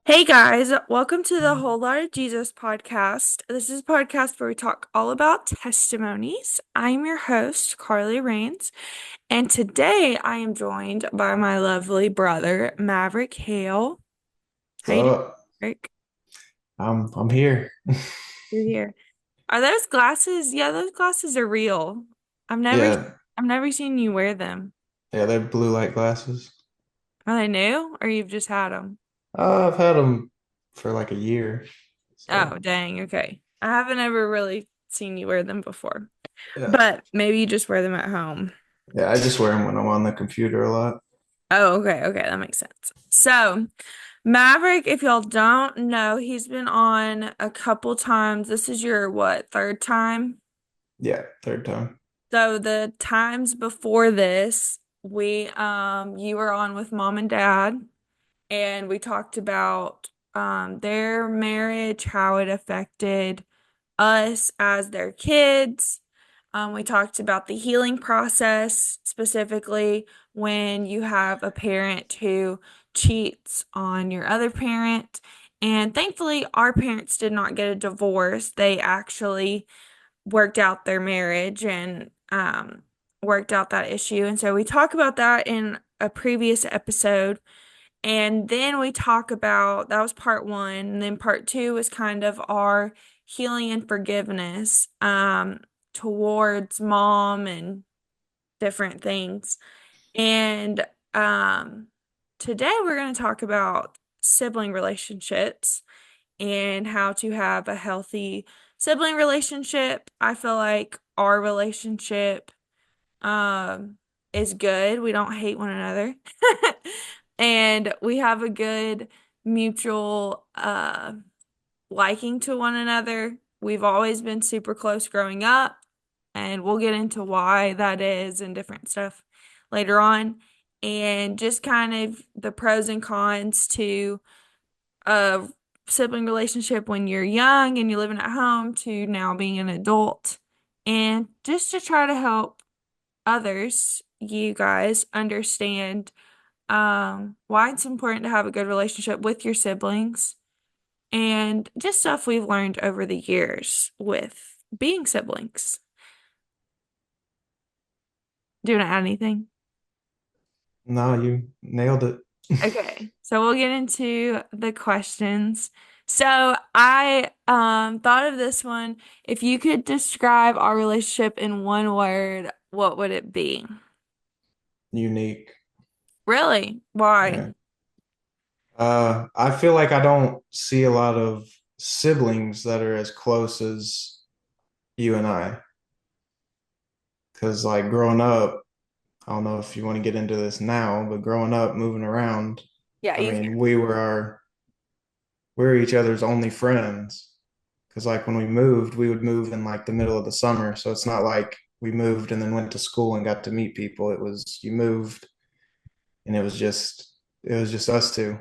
Hey guys, welcome to the Whole Lot of Jesus podcast. This is a podcast where we talk all about testimonies. I'm your host, Carley Rains, and today I am joined by my lovely brother, Maverick Hale. How you doing, So Maverick? I'm here. You're here. Are those glasses? Yeah, those glasses are real. I've never Yeah, I've never seen you wear them. yeah, they're blue light glasses. Are they new or you've just had them? I've had them for like a year. Oh, So dang, okay. I haven't ever really seen you wear them before, yeah, but maybe you just wear them at home. yeah, I just wear them when I'm on the computer a lot. Oh, okay, okay, that makes sense. So, Maverick, if y'all don't know, he's been on a couple times. This is your what, third time? Yeah, third time. So the times before this, we you were on with mom and dad, and we talked about their marriage, how it affected us as their kids. We talked about the healing process, specifically when you have a parent who cheats on your other parent. And thankfully, our parents did not get a divorce. They actually worked out their marriage and worked out that issue. And so we talk about that in a previous episode. And then we talk about that was part one. And then part two was kind of our healing and forgiveness towards mom and different things. And um, today we're going to talk about sibling relationships and how to have a healthy sibling relationship. I feel like our relationship um is good. We don't hate one another. And we have a good mutual liking to one another. We've always been super close growing up, and we'll get into why that is and different stuff later on. And just kind of the pros and cons to a sibling relationship when you're young and you're living at home to now being an adult. And just to try to help others, you guys, understand why it's important to have a good relationship with your siblings and just stuff we've learned over the years with being siblings. Do you want to add anything? No, you nailed it. Okay, so we'll get into the questions. So I thought of this one. If you could describe our relationship in one word, what would it be? Unique. Really? Why? Yeah. I feel like I don't see a lot of siblings that are as close as you and I. Because like growing up, I don't know if you want to get into this now, but growing up, moving around, Yeah, I you mean, we were each other's only friends. Because like when we moved, we would move in like the middle of the summer. So it's not like we moved and then went to school and got to meet people. It was you moved and it was just us two.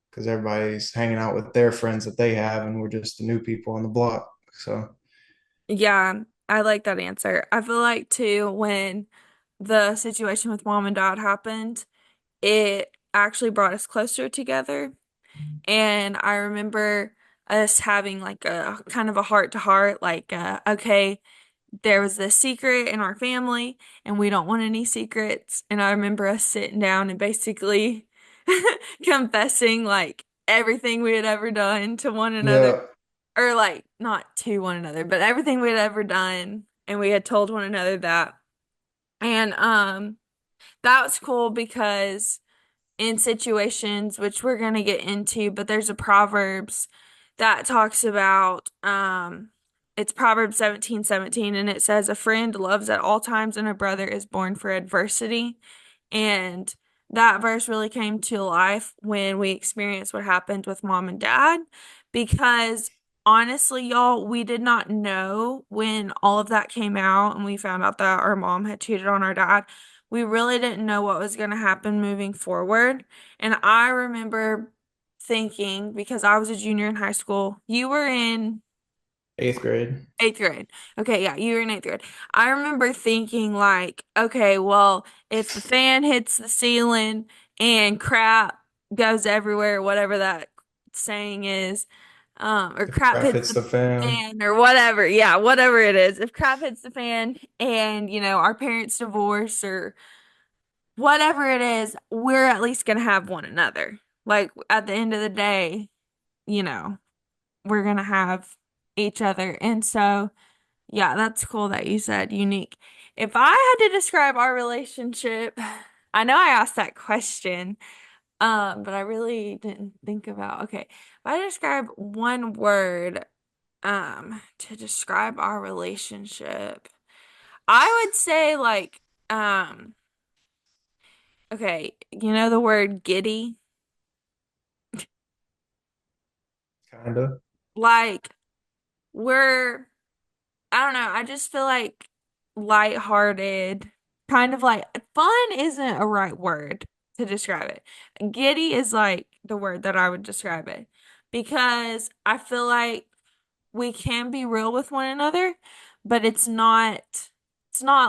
Because everybody's hanging out with their friends that they have, and we're just the new people on the block. So Yeah, I like that answer. I feel like too, when the situation with mom and dad happened, it actually brought us closer together. And I remember us having like a kind of a heart to heart, like, okay, there was this secret in our family, and we don't want any secrets. And I remember us sitting down and basically confessing like everything we had ever done to one another, yeah, or like not to one another, but everything we had ever done, and we had told one another that. And that was cool because in situations which we're going to get into, but there's a Proverbs that talks about it's Proverbs 17:17, and it says, "A friend loves at all times, and a brother is born for adversity." And that verse really came to life when we experienced what happened with mom and dad, because honestly, y'all, we did not know when all of that came out and we found out that our mom had cheated on our dad. We really didn't know what was going to happen moving forward. And I remember thinking, because I was a junior in high school, you were in Eighth grade. Eighth grade. Okay, yeah, you were in eighth grade. I remember thinking like, okay, well, if the fan hits the ceiling and crap goes everywhere, whatever that saying is, or If crap crap hits hits the the fan. fan or whatever, yeah, whatever it is. If crap hits the fan and, our parents divorce or whatever it is, we're at least gonna have one another. Like at the end of the day, you know, we're gonna have each other. And so yeah, that's cool that you said unique. If I had to describe our relationship, I know I asked that question, but I really didn't think about, okay, if I describe one word, to describe our relationship, I would say like, okay, you know the word giddy? Kinda. Like, we're I don't know. I just feel like lighthearted, kind of like fun isn't a right word to describe it. Giddy is like the word that I would describe it because I feel like we can be real with one another, but it's not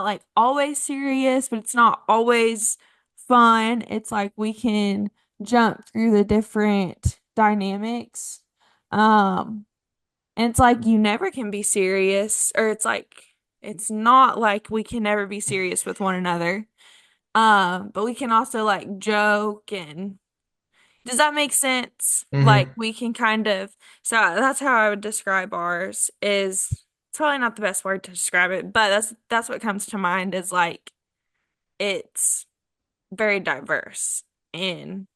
like always serious, but it's not always fun. It's like we can jump through the different dynamics. Um and it's like you never can be serious, or it's like it's not like we can never be serious with one another. But we can also like joke and does that make sense? Like Mm-hmm. we can kind of so that's how I would describe ours is it's probably not the best word to describe it, but that's what comes to mind is like it's very diverse in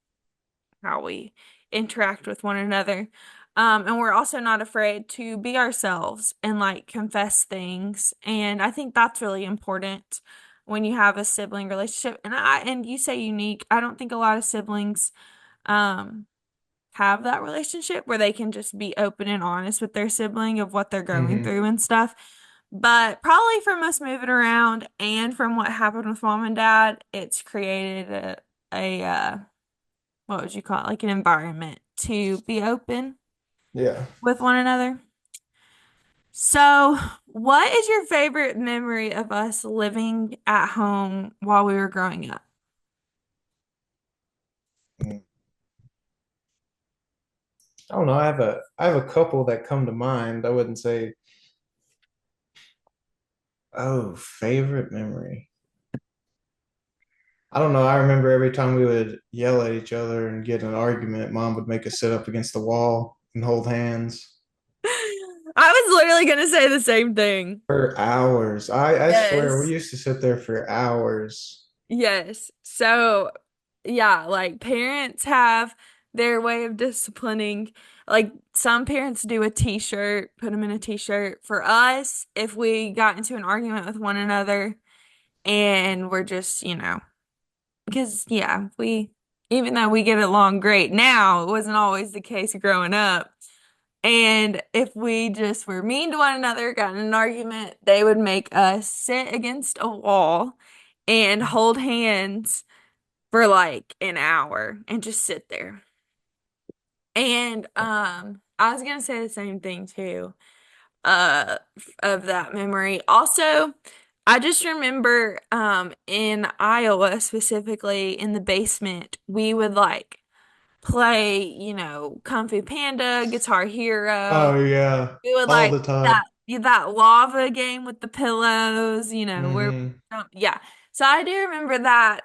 how we interact with one another. And we're also not afraid to be ourselves and like confess things. And I think that's really important when you have a sibling relationship. And you say unique. I don't think a lot of siblings um have that relationship where they can just be open and honest with their sibling of what they're going Mm-hmm. through and stuff. But probably from us moving around and from what happened with mom and dad, it's created a what would you call it? Like an environment to be open Yeah. with one another. So, what is your favorite memory of us living at home while we were growing up? Mm. I don't know. I have a couple that come to mind. I wouldn't say, oh, favorite memory. I don't know. I remember every time we would yell at each other and get in an argument, mom would make us sit up against the wall and hold hands I was literally gonna say the same thing. for hours. I swear we Yes. used to sit there for hours. Yes. So, yeah, like parents have their way of disciplining. Like some parents do a t-shirt, put them in a t-shirt. For us, if we got into an argument with one another and we're just, because yeah, even though we get along great now, it wasn't always the case growing up. And if we just were mean to one another, got in an argument, they would make us sit against a wall and hold hands for like an hour and just sit there. And I was gonna say the same thing too, of that memory. Also, I just remember in Iowa specifically in the basement, we would like play, Kung Fu Panda, Guitar Hero. Oh yeah, We would all like the time. that lava game with the pillows, where Hmm. yeah. So I do remember that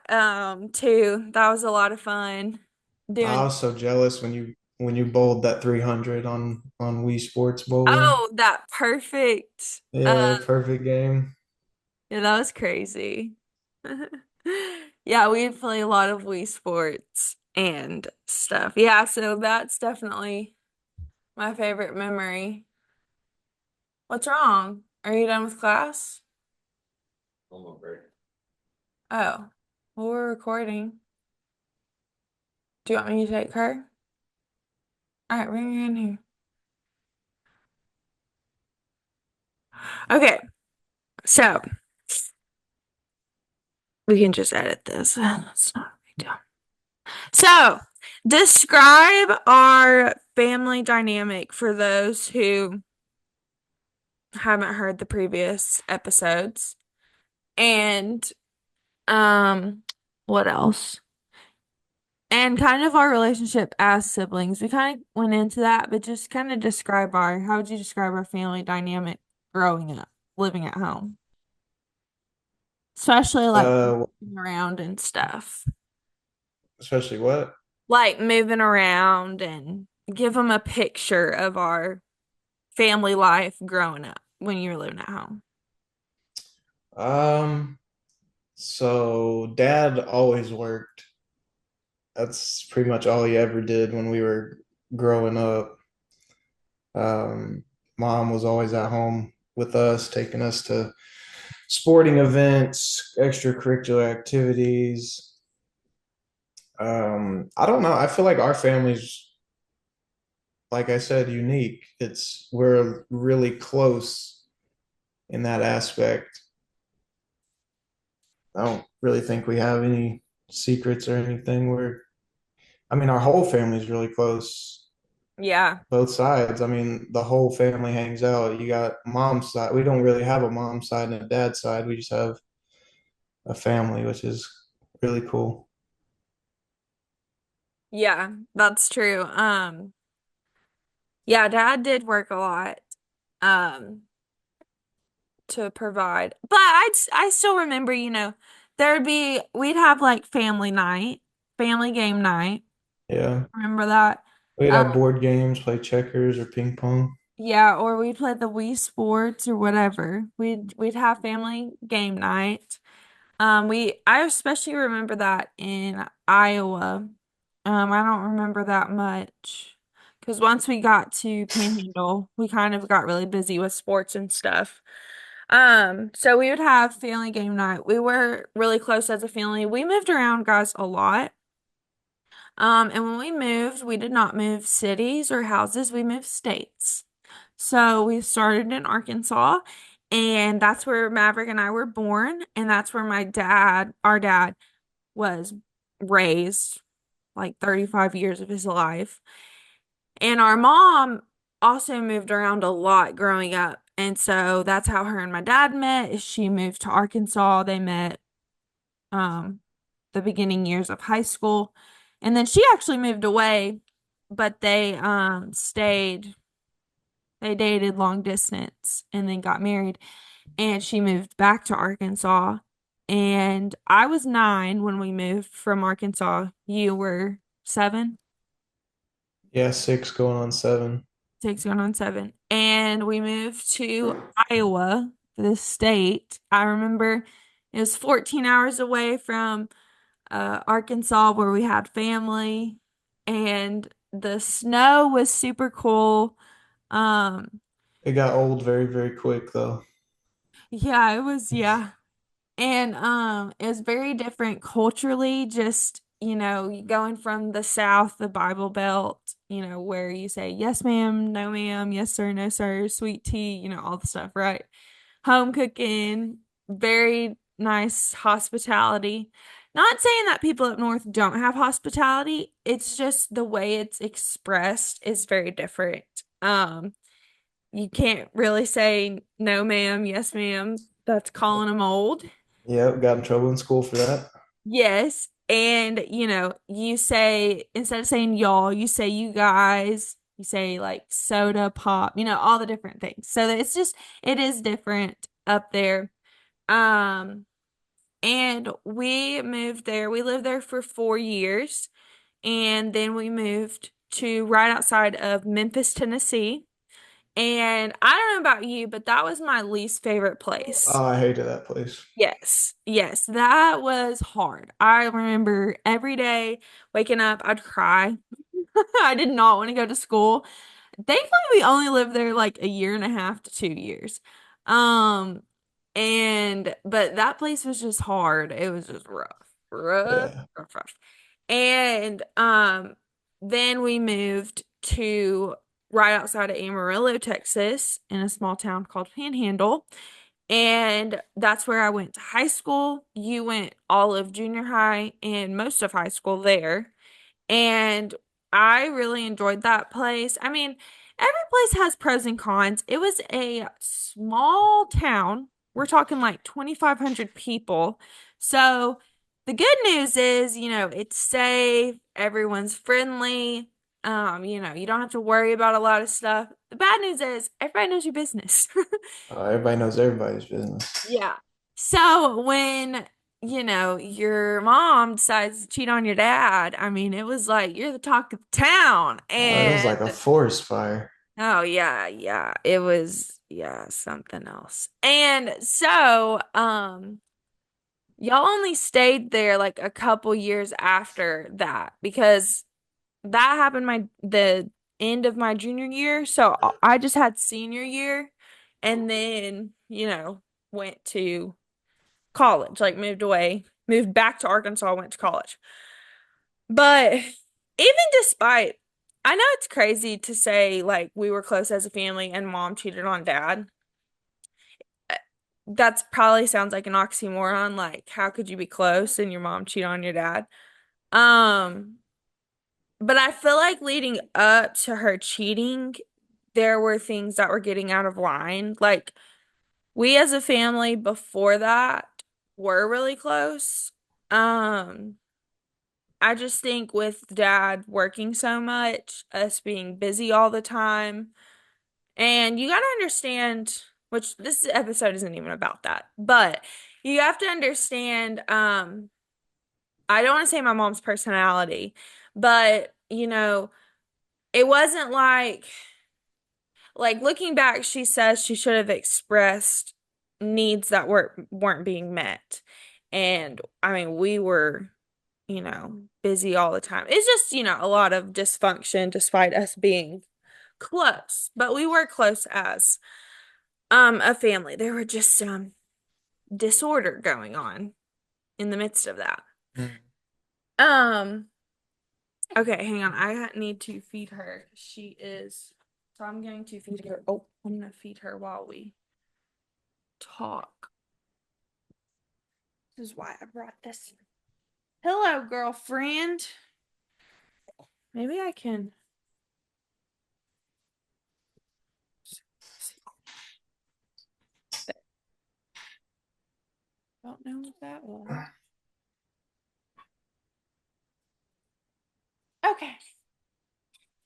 too. That was a lot of fun I doing. was so jealous when you bowled that 300 on Wii Sports Bowling. Oh, that perfect. Yeah, perfect game. Yeah, that was crazy. Yeah, we'd play a lot of Wii Sports and stuff. Yeah, so that's definitely my favorite memory. What's wrong? Are you done with class? Oh, well, we're recording. Do you want me to take her? All right, bring her in here. Okay, so we can just edit this. That's not a big deal. So, describe our family dynamic for those who haven't heard the previous episodes. And um, what else? And kind of our relationship as siblings. We kind of went into that, but just kind of how would you describe our family dynamic growing up, living at home? Especially like Uh, moving around and stuff. especially what? Like moving around and give them a picture of our family life growing up when you were living at home. Um, so dad always worked. That's pretty much all he ever did when we were growing up. Um, Mom was always at home with us, taking us to sporting events, extracurricular activities. I don't know. I feel like our family's, like I said, unique. We're really close in that aspect. I don't really think we have any secrets or anything. I mean, our whole family's really close, Yeah. both sides. I mean, the whole family hangs out. You got mom's side. We don't really have a mom's side and a dad's side. We just have a family, which is really cool. Yeah, that's true. Yeah, Dad did work a lot um to provide. But I still remember, we'd have like family night, family game night. Yeah. Remember that? We'd Um have board games, play checkers or ping pong. yeah, or we'd play the Wii Sports or whatever. We'd have family game night. I especially remember that in Iowa. I don't remember that much because once we got to Panhandle, we kind of got really busy with sports and stuff. So we would have family game night. We were really close as a family. We moved around, guys, a lot. And when we moved, we did not move cities or houses, we moved states. So we started in Arkansas, and that's where Maverick and I were born, and that's where our dad, was raised like 35 years of his life. And our mom also moved around a lot growing up. And so that's how her and my dad met. Is she moved to Arkansas. They met um the beginning years of high school. And then she actually moved away, but they dated long distance and then got married, and she moved back to Arkansas. And I was 9 when we moved from Arkansas. You were 7, Yeah, 6 going on 7. 6 going on 7. And we moved to Iowa, the state. I remember it was 14 hours away from Arkansas where we had family, and the snow was super cool. Um, It got old very, very quick though. yeah, it was, yeah. And it was very different culturally, just, going from the South, the Bible Belt, where you say yes ma'am, no ma'am, yes sir, no sir, sweet tea, all the stuff, right? Home cooking, very nice hospitality. Not saying that people up north don't have hospitality, it's just the way it's expressed is very different. You can't really say no ma'am, yes ma'am. That's calling them old. Yeah, got in trouble in school for that. Yes. And, you say, instead of saying y'all, you say you guys, you say like soda pop, all the different things. So it is different up there. Um, and we moved there. We lived there for 4 years. And then we moved to right outside of Memphis, Tennessee. And I don't know about you, but that was my least favorite place. Oh, I hated that place. Yes, yes, that was hard. I remember every day waking up, I'd cry. I did not want to go to school. Thankfully, we only lived there like a year and a half to 2 years. Um, but that place was just hard. It was just rough, rough, Yeah. rough, rough. And then we moved to right outside of Amarillo, Texas, in a small town called Panhandle. And that's where I went to high school. You went all of junior high and most of high school there. And I really enjoyed that place. I mean, every place has pros and cons. It was a small town. We're talking like 2,500 people. So the good news is, it's safe, everyone's friendly. You don't have to worry about a lot of stuff. The bad news is everybody knows your business. Everybody knows everybody's business. Yeah. So when, your mom decides to cheat on your dad, I mean, it was like you're the talk of the town. It was like a And forest fire. oh yeah, yeah. It was something else. And so, y'all only stayed there like a couple years after that because that happened the end of my junior year. So I just had senior year and then, went to college, like moved back to Arkansas, went to college. But even despite, I know it's crazy to say like we were close as a family and mom cheated on dad. That's probably sounds like an oxymoron. Like, how could you be close and your mom cheat on your dad? Um, but I feel like leading up to her cheating, there were things that were getting out of line. Like, we as a family before that were really close. Um, I just think with dad working so much, us being busy all the time, and you got to understand, which this episode isn't even about that, but you have to understand, I don't want to say my mom's personality, but it wasn't like looking back, she says she should have expressed needs that weren't being met. And I mean, we were busy all the time. It's just, a lot of dysfunction despite us being close. But we were close as a family. There were just some disorder going on in the midst of that. Mm. Um, okay, hang on. I need to feed her. She is, so I'm going to feed her. Oh, I'm gonna feed her while we talk. This is why I brought this. Hello, girlfriend. Maybe I can. Don't know what that was. Okay,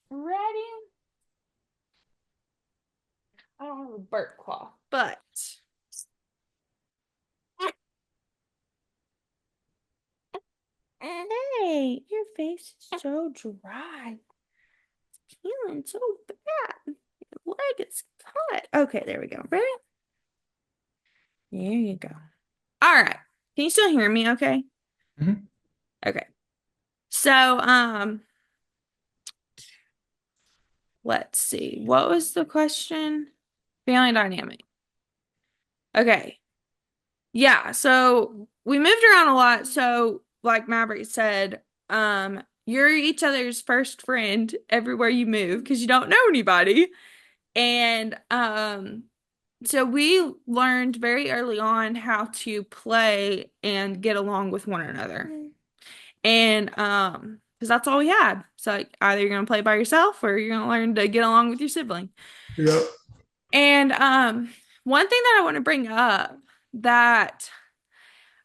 ready? I don't have a burp cloth, but hey, your face is so dry. It's feeling so bad. Your leg is cut. Okay, there we go. Ready? There you go. All right. Can you still hear me okay? Mhm. Okay. So, let's see. What was the question? Family dynamic. Okay. Yeah, so we moved around a lot. So, like Maverick said, you're each other's first friend everywhere you move because you don't know anybody. And so we learned very early on how to play and get along with one another. And because that's all we had. So like either you're gonna play by yourself or you're gonna learn to get along with your sibling. Yep. And one thing that I want to bring up that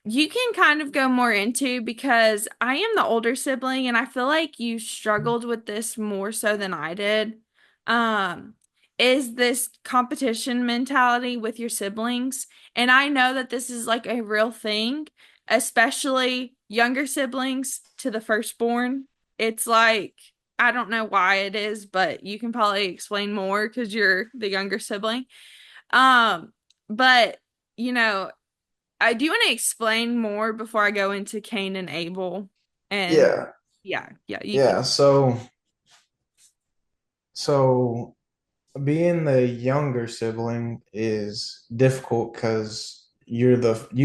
you can kind of go more into because I am the older sibling and I feel like you struggled with this more so than I did. Um, is this competition mentality with your siblings? And I know that this is like a real thing, especially younger siblings to the firstborn. It's like, I don't know why it is, but you can probably explain more because you're the younger sibling. Um, but you know, I do want to explain more before I go into Cain and Abel. And Yeah. yeah, you Yeah. can. So being the younger sibling is difficult because you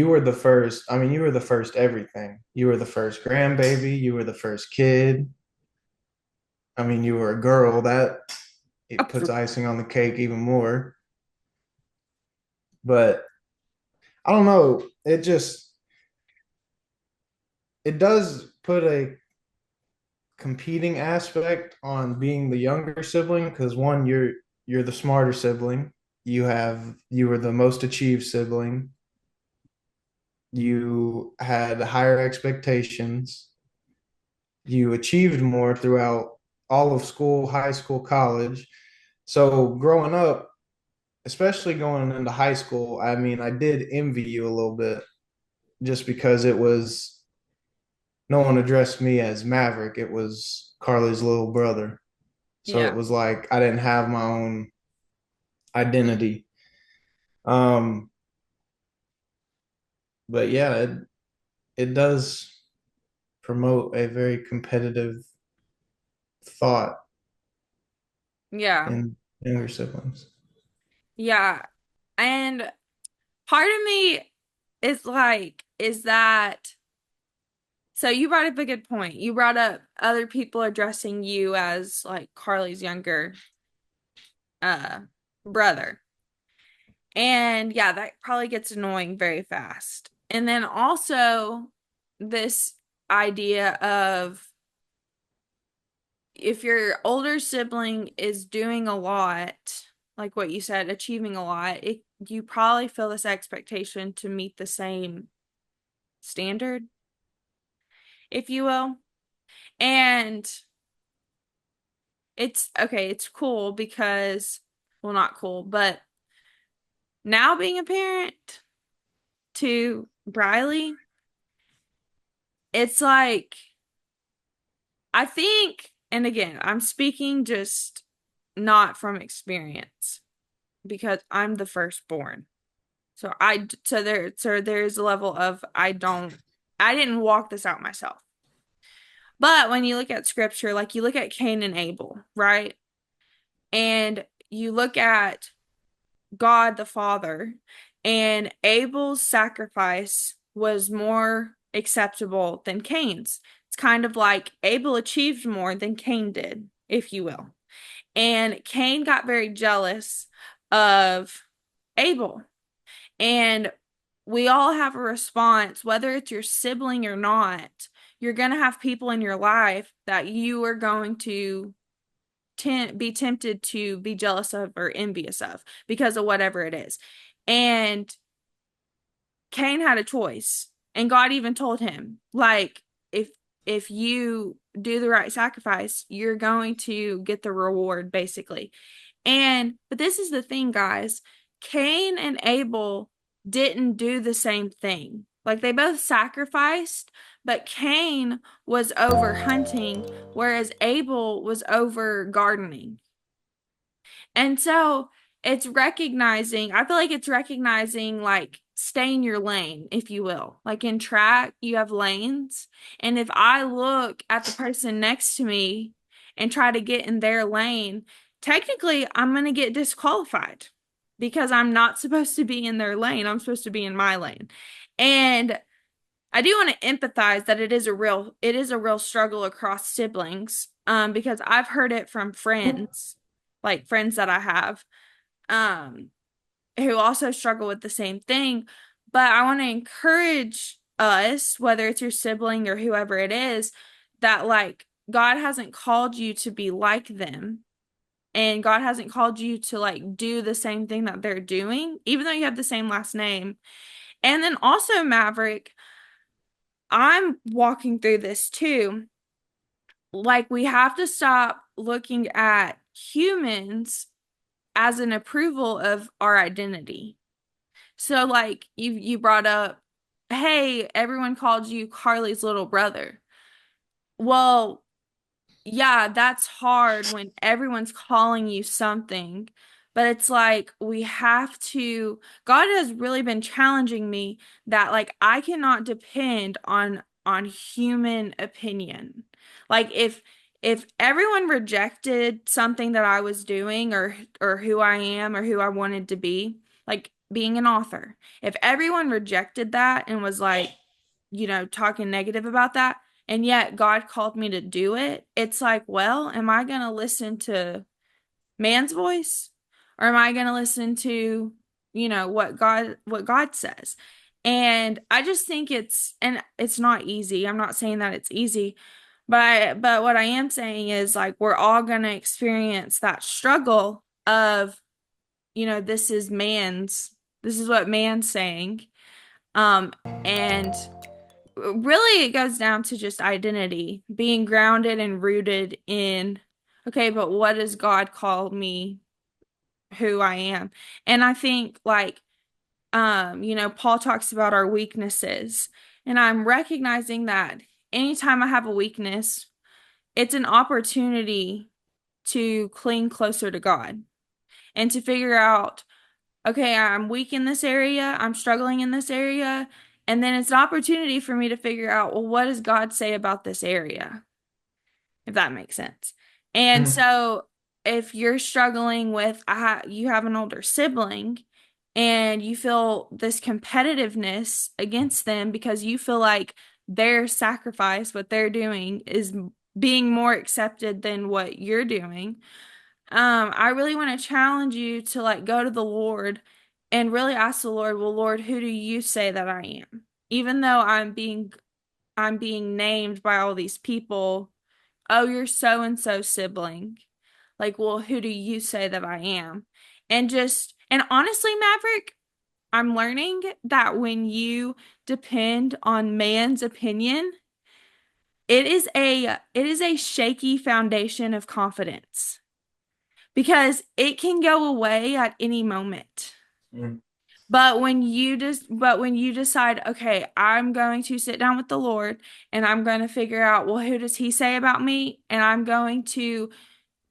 were the first. I mean, you were the first everything. You were the first grandbaby. You were the first kid. I mean, you were a girl. That it puts icing on the cake even more. But I don't know. It does put a competing aspect on being the younger sibling because one, you're the smarter sibling. You were the most achieved sibling. You had higher expectations. You achieved more throughout all of school, high school, college. So growing up, especially going into high school, I mean, I did envy you a little bit just because it was no one addressed me as Maverick. It was Carley's little brother. So it Yeah. was like I didn't have my own identity. Um, but yeah, it does promote a very competitive thought Yeah. in younger siblings. Yeah. And part of me is like, is that so you brought up a good point. You brought up other people addressing you as like Carly's younger uh brother. And yeah, that probably gets annoying very fast. And then also this idea of if your older sibling is doing a lot, like what you said, achieving a lot, you probably feel this expectation to meet the same standard, if you will. And it's okay, it's cool because, well, not cool, but now being a parent to Briley, it's like, I think, and again, I'm speaking just not from experience because I'm the firstborn. So there's a level of I didn't walk this out myself. But when you look at scripture, like you look at Cain and Abel, right? And you look at God the Father, and Abel's sacrifice was more acceptable than Cain's. It's kind of like Abel achieved more than Cain did, if you will. And Cain got very jealous of Abel. And we all have a response, whether it's your sibling or not. You're going to have people in your life that you are going to be tempted to be jealous of or envious of because of whatever it is. And Cain had a choice. And God even told him, like, if you do the right sacrifice, you're going to get the reward, basically. And but this is the thing, guys. Cain and Abel didn't do the same thing. Like they both sacrificed, but Cain was over hunting, whereas Abel was over gardening. And so it's recognizing, I feel like it's recognizing like stay in your lane, if you will. Like in track, you have lanes. And if I look at the person next to me and try to get in their lane, technically I'm going to get disqualified because I'm not supposed to be in their lane. I'm supposed to be in my lane. And I do want to empathize that it is a real struggle across siblings, because I've heard it from friends, like friends that I have, um, who also struggle with the same thing. But I want to encourage us, whether it's your sibling or whoever it is, that like God hasn't called you to be like them. And God hasn't called you to like do the same thing that they're doing, even though you have the same last name. And then also, Maverick, I'm walking through this too. Like, we have to stop looking at humans as an approval of our identity. So, like, you brought up, hey, everyone called you Carly's little brother. Well, yeah, that's hard when everyone's calling you something. But it's like we have to, God has really been challenging me that like I cannot depend on human opinion. Like if everyone rejected something that I was doing or who I am or who I wanted to be, like being an author, if everyone rejected that and was like, talking negative about that, and yet God called me to do it, it's like, well, am I going to listen to man's voice or am I going to listen to, what God says? And I just think and it's not easy. I'm not saying that it's easy, But what I am saying is like we're all going to experience that struggle of, this is what man's saying. Um, and really it goes down to just identity, being grounded and rooted in, okay, but what does God call me who I am? And I think like Paul talks about our weaknesses, and I'm recognizing that anytime I have a weakness, it's an opportunity to cling closer to God and to figure out, okay, I'm weak in this area, I'm struggling in this area, and then it's an opportunity for me to figure out, well, what does God say about this area? If that makes sense. And Mm. so if you're struggling with you have an older sibling and you feel this competitiveness against them because you feel like their sacrifice, what they're doing is being more accepted than what you're doing. I really want to challenge you to like go to the Lord and really ask the Lord, well, Lord, who do you say that I am? Even though I'm being named by all these people, oh, you're so and so sibling. Like, well, who do you say that I am? And honestly, Maverick, I'm learning that when you depend on man's opinion, it is a shaky foundation of confidence because it can go away at any moment. Mm. But when you decide, okay, I'm going to sit down with the Lord and I'm going to figure out, well, who does he say about me? And I'm going to,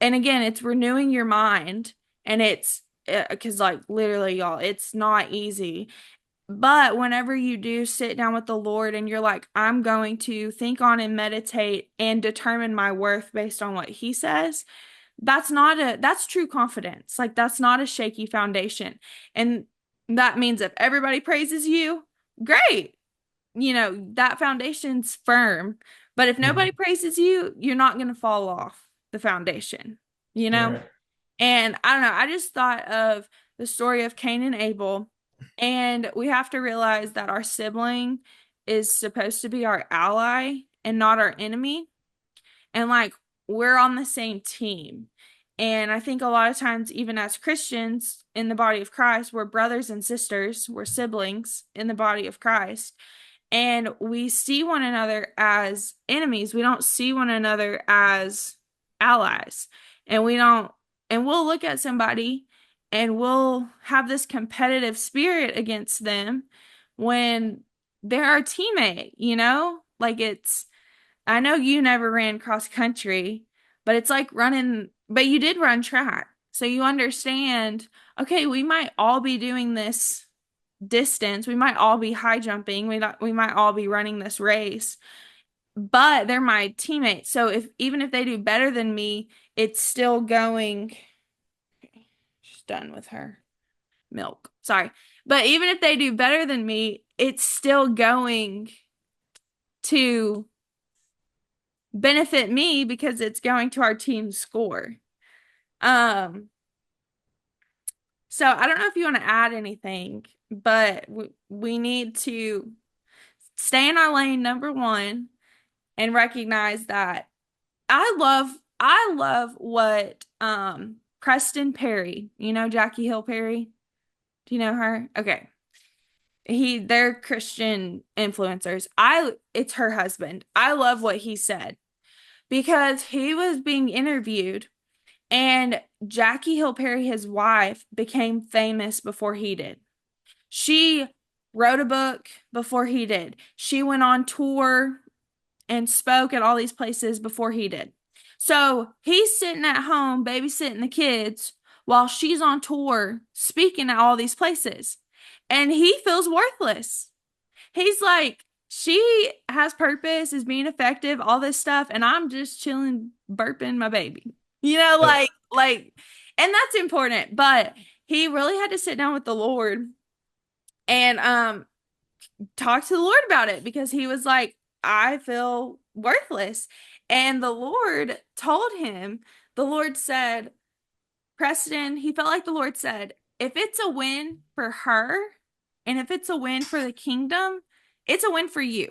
and again, it's renewing your mind, and it's because like literally, y'all, it's not easy. But whenever you do sit down with the Lord and you're like, I'm going to think on and meditate and determine my worth based on what he says, that's true confidence. Like that's not a shaky foundation. And that means if everybody praises you, great. That foundation's firm. But if nobody Mm. praises you, you're not going to fall off the foundation, you know? Right. And I don't know, I just thought of the story of Cain and Abel, and we have to realize that our sibling is supposed to be our ally and not our enemy. And like we're on the same team. And I think a lot of times, even as Christians in the body of Christ, we're brothers and sisters, we're siblings in the body of Christ. And we see one another as enemies. We don't see one another as allies. And we don't, and we'll look at somebody and we'll have this competitive spirit against them when they're our teammate, Like I know you never ran cross country, but it's like running, but you did run track. So you understand, okay, we might all be doing this distance. We might all be high jumping. We might all be running this race, but they're my teammates. So even if they do better than me, it's still going. She's done with her milk. Sorry. But even if they do better than me, it's still going to benefit me because it's going to our team score. Um, so I don't know if you want to add anything, but we need to stay in our lane, number one, and recognize that I love what Preston Perry, Jackie Hill Perry. Do you know her? Okay. They're Christian influencers. It's her husband. I love what he said because he was being interviewed, and Jackie Hill Perry, his wife, became famous before he did. She wrote a book before he did. She went on tour and spoke at all these places before he did. So he's sitting at home babysitting the kids while she's on tour speaking at all these places. And he feels worthless. He's like, she has purpose, is being effective, all this stuff, and I'm just chilling, burping my baby. Yep. And that's important. But he really had to sit down with the Lord and talk to the Lord about it because he was like, I feel worthless. And the Lord said, Preston, he felt like the Lord said, if it's a win for her and if it's a win for the kingdom, it's a win for you.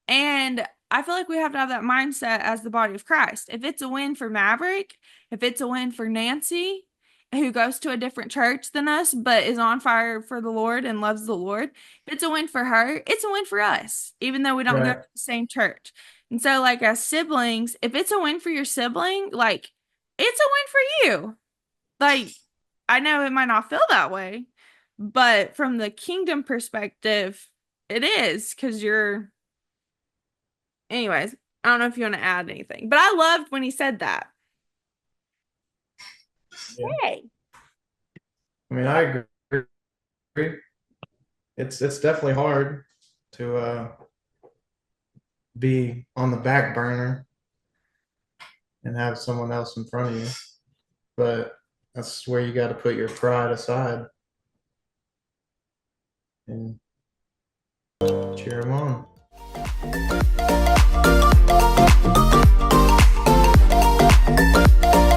And I feel like we have to have that mindset as the body of Christ. If it's a win for Maverick, if it's a win for Nancy, who goes to a different church than us, but is on fire for the Lord and loves the Lord, if it's a win for her, it's a win for us, even though we don't go to Right. the same church. And so, like, as siblings, if it's a win for your sibling, like, it's a win for you. Like, I know it might not feel that way, but from the kingdom perspective, it is because you're, anyways, I don't know if you want to add anything, but I loved when he said that. Yeah. Hey. I mean, I agree. It's definitely hard to be on the back burner and have someone else in front of you. But that's where you got to put your pride aside and cheer them on.